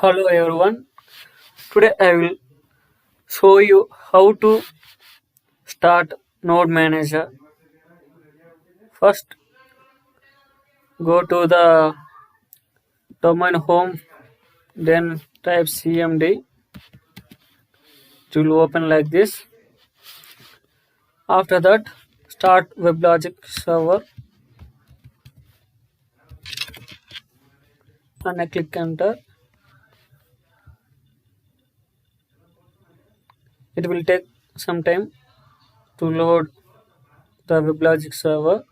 Hello everyone. Today I will show you how to start Node Manager. First, go to the domain home, then type cmd. It will open like this. After that, start Weblogic server and I click enter. It will take some time to load the Weblogic server.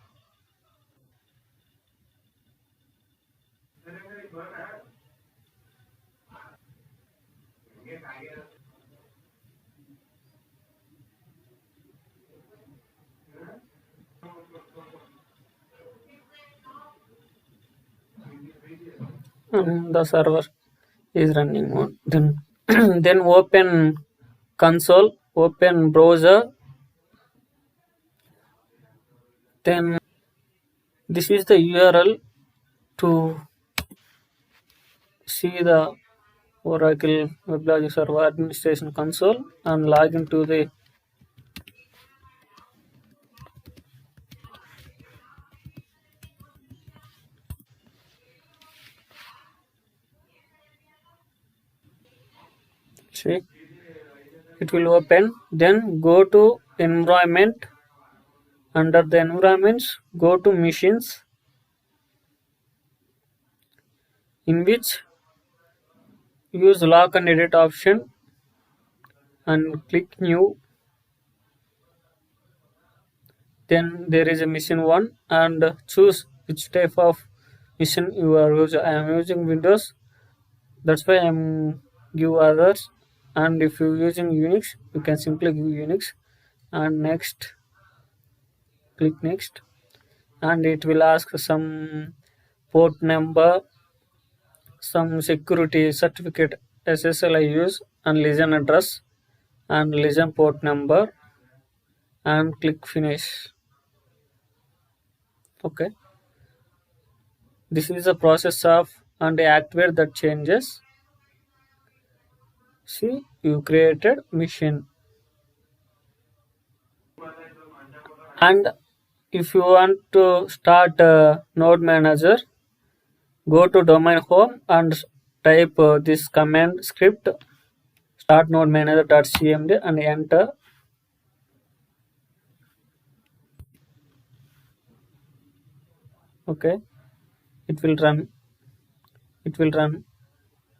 And the server is running on. Then open console, open browser. Then this is the URL to see the Oracle Weblogic Server Administration Console and log into the see it will open. Then go to environment. Under the environments, go to machines, in which use lock and edit option and click new. Then there is a machine one and choose which type of machine you are using. I am using Windows, that's why I am give others. And if you using Unix, you can simply give Unix. And next, click next, and it will ask some port number, some security certificate SSL I use, and legion address and legion port number, and click finish. Okay, this is the process of and activate that changes. See, you created machine. And if you want to start node manager, go to domain home and type this command script start node manager.cmd and enter. Okay, it will run.